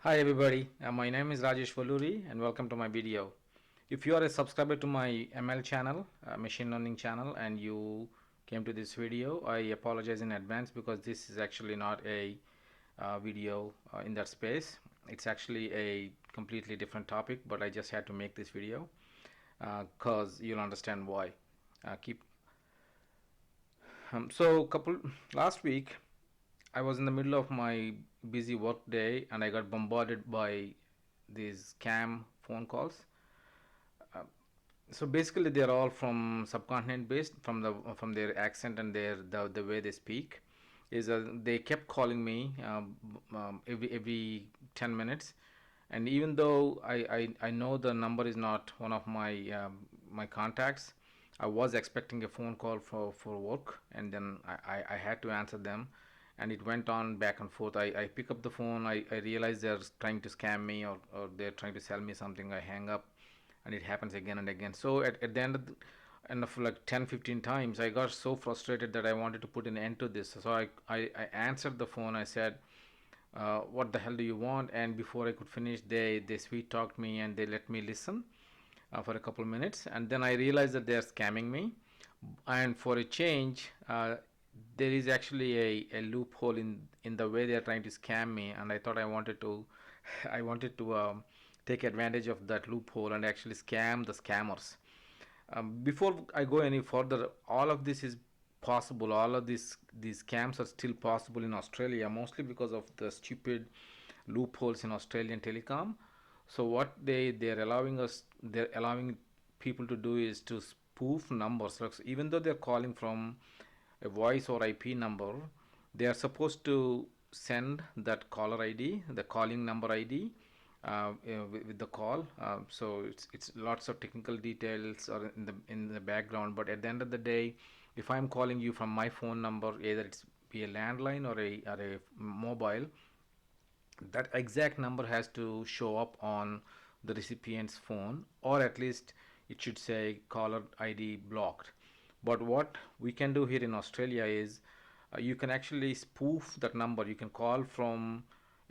Hi everybody, my name is Rajesh and welcome to my video. If you are a subscriber to my ML channel, machine learning channel, and you came to this video, I apologize in advance because this is actually not a video in that space. It's actually a completely different topic, but I just had to make this video because you'll understand why. Keep so couple last week I was in the middle of my busy work day and I got bombarded by these scam phone calls. Uh, so basically, they're all from subcontinent based, from their accent and the way they speak. Is they kept calling me every 10 minutes, and even though I know the number is not one of my contacts, I was expecting a phone call for work, and then I had to answer them, and it went on back and forth. I pick up the phone, I realize they're trying to scam me, or they're trying to sell me something. I hang up, and it happens again and again. So at the end of like 10-15 times, I got so frustrated that I wanted to put an end to this. So I answered the phone. I said, what the hell do you want? And before I could finish, they sweet talked me and they let me listen for a couple of minutes, and then I realized that they're scamming me. And for a change, there is actually a loophole in the way they are trying to scam me, and I thought I wanted to I wanted to take advantage of that loophole and actually scam the scammers. Before I go any further, all of this is possible. All of these scams are still possible in Australia, mostly because of the stupid loopholes in Australian telecom. So what they're allowing people to do is to spoof numbers. Like, so even though they're calling from a voice or IP number, they are supposed to send that caller ID, the calling number ID, with the call. So it's lots of technical details are in the background. But at the end of the day, if I'm calling you from my phone number, either it's be a landline or a mobile, that exact number has to show up on the recipient's phone, or at least it should say caller ID blocked. But what we can do here in Australia is you can actually spoof that number. You can call from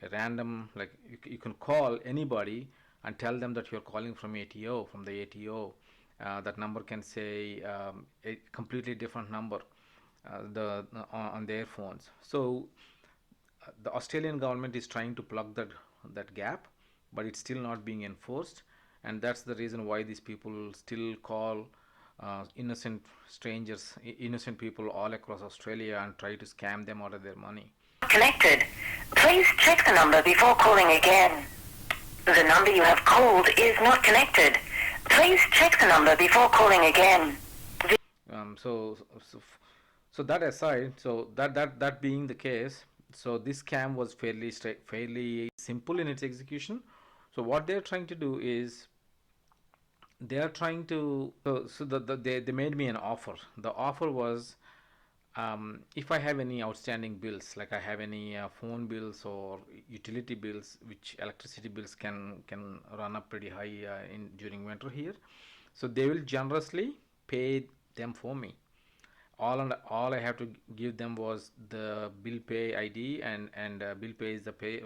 a random, like you can call anybody and tell them that you're calling from ATO, from the ATO. That number can say a completely different number on their phones. So the Australian government is trying to plug that gap, but it's still not being enforced, and that's the reason why these people still call innocent strangers, innocent people all across Australia and try to scam them out of their money. Connected. Please check the number before calling again. The number you have called is not connected. Please check the number before calling again. Um, so, so, so that aside, so that being the case, so this scam was fairly simple in its execution. So what they're trying to do is they are trying to they made me an offer. The offer was, if I have any outstanding bills, like I have any phone bills or utility bills, which electricity bills can run up pretty high in during winter here, so they will generously pay them for me. All I have to give them was the bill pay ID, and bill pay is the pay,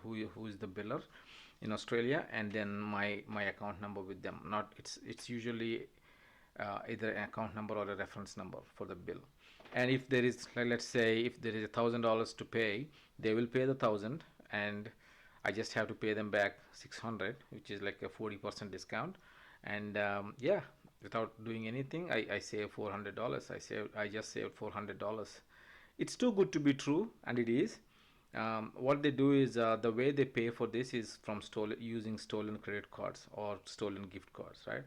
who is the biller in Australia, and then my account number with them. Not it's usually either an account number or a reference number for the bill. And if there is, like, let's say if there is $1,000 to pay, they will pay the thousand, and I just have to pay them back 600, which is like a 40% discount. And yeah, without doing anything, I save $400. I just saved $400. It's too good to be true, and it is. What they do is, the way they pay for this is from stolen using stolen credit cards or stolen gift cards, right?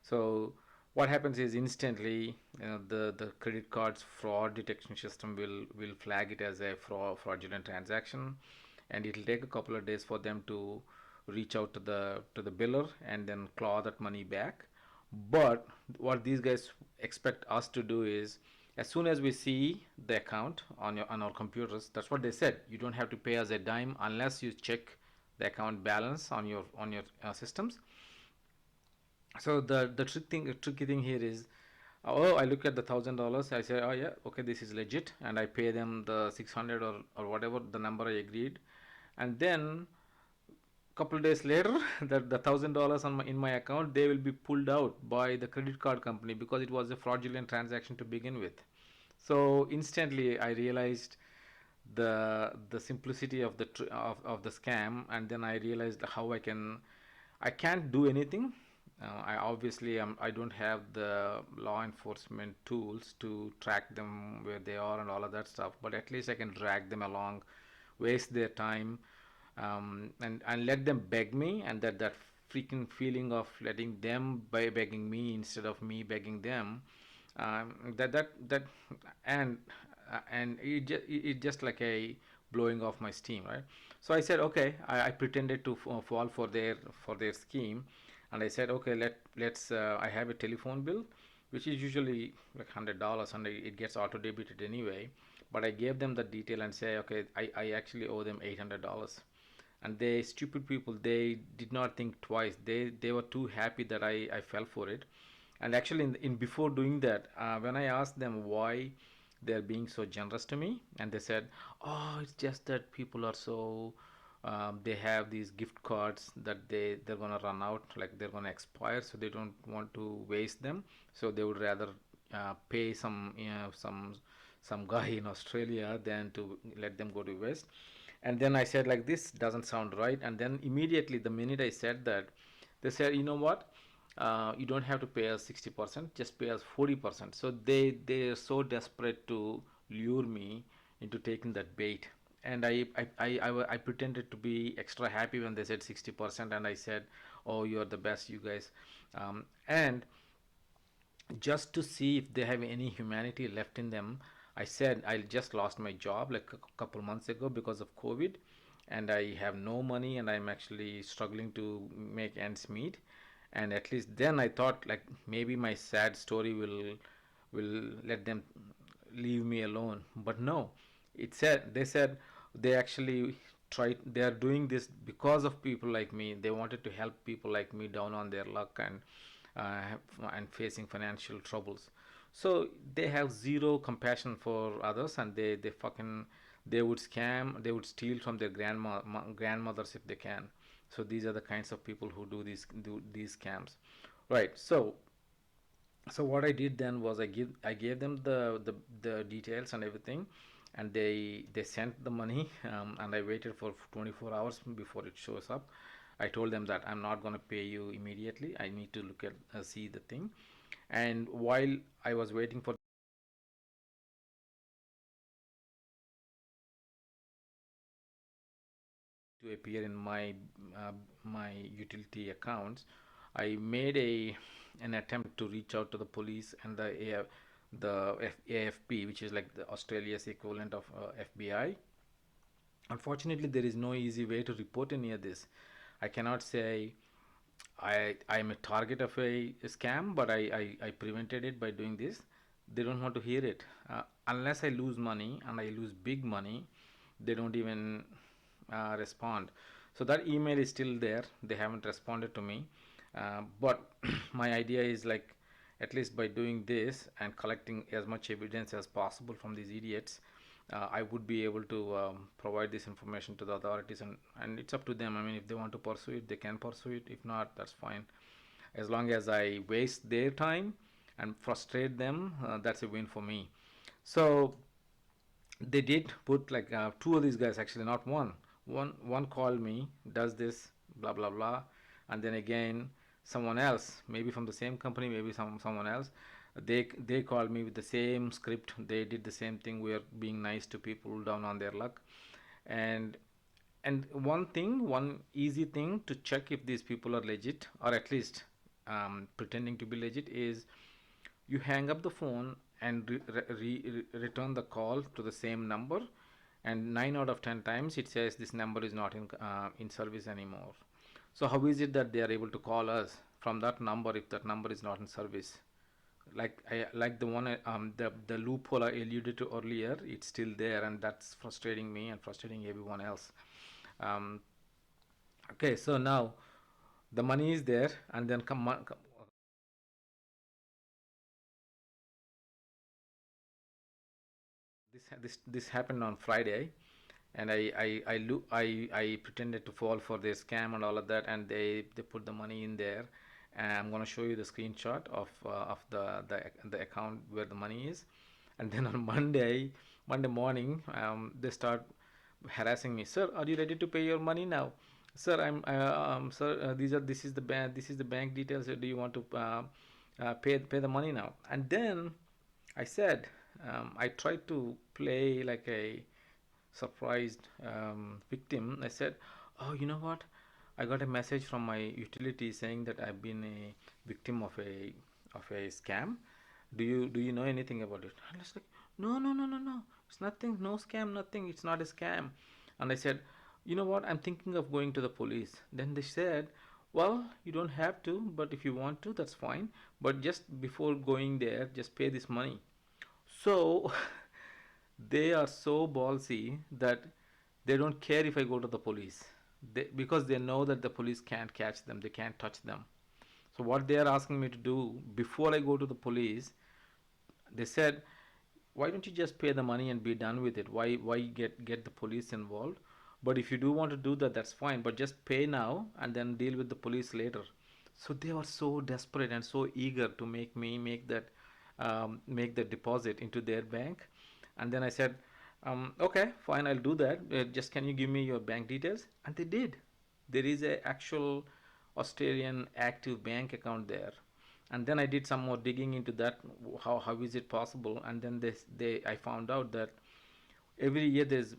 So what happens is instantly, the credit cards fraud detection system will flag it as a fraudulent transaction, and it'll take a couple of days for them to reach out to the biller and then claw that money back. But what these guys expect us to do is, as soon as we see the account on our computers, that's what they said. You don't have to pay us a dime unless you check the account balance on your systems. So the tricky thing here is, oh, I look at the $1,000. I say, oh yeah, okay, this is legit, and I pay them the 600 or whatever the number I agreed. and then couple days later the $1,000 on in my account, they will be pulled out by the credit card company because it was a fraudulent transaction to begin with. So instantly I realized the simplicity of of the scam, and then I realized how I can't do anything. I obviously I don't have the law enforcement tools to track them where they are and all of that stuff, but at least I can drag them along, waste their time, and let them beg me, and that freaking feeling of letting them by begging me instead of me begging them, that and and it just like a blowing off my steam, right? So I said, okay, I pretended to fall for their scheme, and I said, okay, let's I have a telephone bill which is usually like $100, and it gets auto debited anyway, but I gave them the detail and say, okay, I actually owe them $800. And they stupid people, they did not think twice. They were too happy that I fell for it. And actually in before doing that, when I asked them why they're being so generous to me, and they said, oh, it's just that people are so they have these gift cards that they're gonna run out, like they're gonna expire, so they don't want to waste them, so they would rather pay some, some guy in Australia than to let them go to waste. And then I said, like, this doesn't sound right. And then immediately the minute I said that, they said, you know what, you don't have to pay us 60%, just pay us 40%. So they're so desperate to lure me into taking that bait. And I pretended to be extra happy when they said 60%, and I said, oh, you're the best, you guys. And just to see if they have any humanity left in them, I said, I just lost my job like a couple months ago because of COVID, and I have no money, and I'm actually struggling to make ends meet. And at least then I thought, like, maybe my sad story will let them leave me alone. But no, they said they actually tried, they are doing this because of people like me. They wanted to help people like me down on their luck and facing financial troubles. So they have zero compassion for others, and they fucking, they would scam, they would steal from their grandmothers if they can. So these are the kinds of people who do these scams, right? So what I did then was I gave them the details and everything, and they sent the money, and I waited for 24 hours before it shows up. I told them that I'm not going to pay you immediately. I need to look at see the thing. And while I was waiting for to appear in my utility accounts, I made a an attempt to reach out to the police and AFP, which is like the Australia's equivalent of FBI. Unfortunately, there is no easy way to report any of this. I cannot say I'm a target of a scam, but I prevented it by doing this. They don't want to hear it. Unless I lose money, and I lose big money, they don't even respond. So that email is still there. They haven't responded to me. But my idea is, like, at least by doing this and collecting as much evidence as possible from these idiots, I would be able to provide this information to the authorities, and it's up to them. I mean, if they want to pursue it, they can pursue it. If not, that's fine. As long as I waste their time and frustrate them, that's a win for me. So they did put like two of these guys, actually not one. One called me, does this, blah blah blah, and then again someone else, maybe from the same company, maybe someone else, they called me with the same script. They did the same thing. We are being nice to people down on their luck. And and one easy thing to check if these people are legit, or at least pretending to be legit, is you hang up the phone and return the call to the same number, and 9 out of 10 times it says this number is not in service anymore. So how is it that they are able to call us from that number if that number is not in service? Like the one, the loophole I alluded to earlier, it's still there, and that's frustrating me and frustrating everyone else. um, okay, so now the money is there, and then this happened on Friday, and I pretended to fall for their scam and all of that, and they put the money in there. And I'm gonna show you the screenshot of the account where the money is. And then on Monday morning, they start harassing me. Sir, are you ready to pay your money now? Sir, sir, this is the bank details. Do you want to pay the money now? And then I said, I tried to play like a surprised victim. I said, "Oh, you know what? I got a message from my utility saying that I've been a victim of a scam. Do you know anything about it?" And I was like, "No, no, no, no, no. It's nothing. No scam. Nothing. It's not a scam." And I said, "You know what? I'm thinking of going to the police." Then they said, "Well, you don't have to, but if you want to, that's fine. But just before going there, just pay this money." So they are so ballsy that they don't care if I go to the police. Because they know that the police can't catch them, they can't touch them. So what they are asking me to do before I go to the police, they said, why don't you just pay the money and be done with it? Why get the police involved? But if you do want to do that, that's fine. But just pay now and then deal with the police later. So they were so desperate and so eager to make me make the deposit into their bank. And then I said, okay, fine, I'll do that. Just can you give me your bank details? And they did. There is a actual Australian active bank account there. And then I did some more digging into that. How is it possible? And then they I found out that every year there's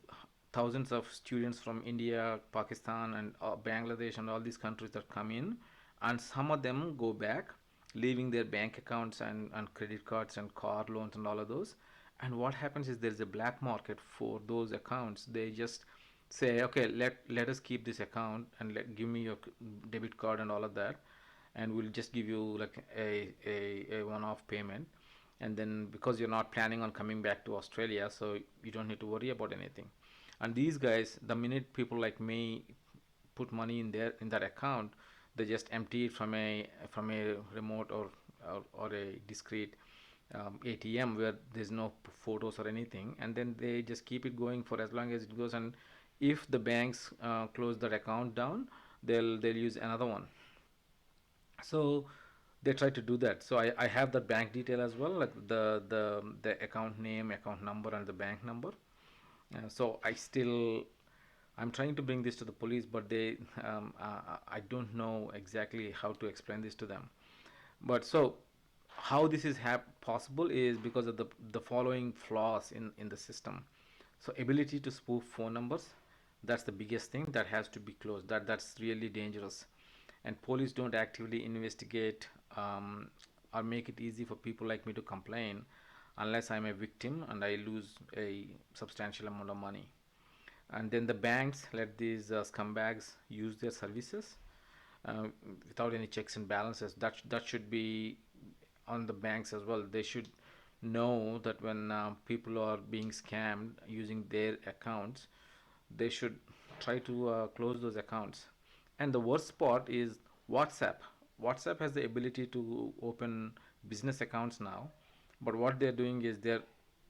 thousands of students from India, Pakistan, and Bangladesh, and all these countries that come in, and some of them go back, leaving their bank accounts and credit cards and car loans and all of those. And what happens is there's a black market for those accounts. They just say, okay, let us keep this account and give me your debit card and all of that, and we'll just give you like a one-off payment. And then because you're not planning on coming back to Australia, so you don't need to worry about anything. And these guys, the minute people like me put money in that account, they just empty it from a remote or a discrete ATM where there's no photos or anything, and then they just keep it going for as long as it goes. And if the banks close that account down, they'll use another one. So they try to do that. So I have that bank detail as well, like the account name, account number, and the bank number. So I'm trying to bring this to the police, but I don't know exactly how to explain this to them. But so how this is possible is because of the following flaws in the system. So ability to spoof phone numbers, that's the biggest thing that has to be closed. That's really dangerous. And police don't actively investigate or make it easy for people like me to complain unless I'm a victim and I lose a substantial amount of money. And then the banks let these scumbags use their services uh, without any checks and balances. That should be on the banks as well. They should know that when people are being scammed using their accounts, they should try to close those accounts. And the worst part is WhatsApp. WhatsApp has the ability to open business accounts now, but what they're doing is they're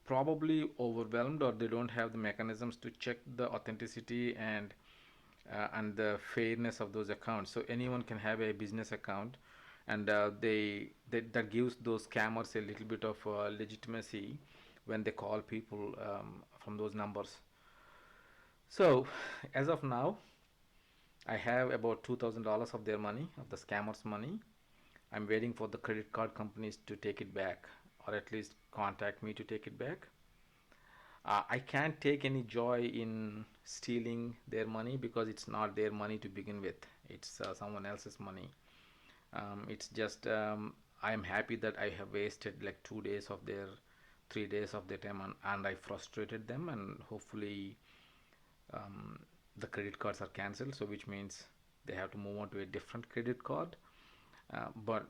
probably overwhelmed, or they don't have the mechanisms to check the authenticity and the fairness of those accounts. So anyone can have a business account, and that gives those scammers a little bit of legitimacy when they call people from those numbers. So as of now, I have about $2,000 of their money, of the scammers' money. I'm waiting for the credit card companies to take it back, or at least contact me to take it back. I can't take any joy in stealing their money because it's not their money to begin with. It's someone else's money. It's just I am happy that I have wasted like 2 days of their 3 days of their time, and I frustrated them, and hopefully um, the credit cards are cancelled. So which means they have to move on to a different credit card. But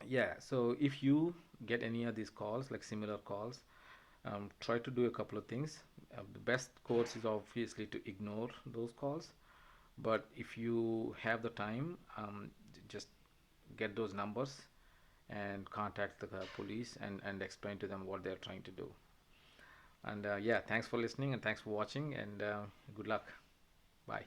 yeah, so if you get any of these calls, like similar calls, try to do a couple of things. The best course is obviously to ignore those calls, but if you have the time, just get those numbers and contact the police and explain to them what they're trying to do. And yeah, thanks for listening and thanks for watching, and good luck. Bye.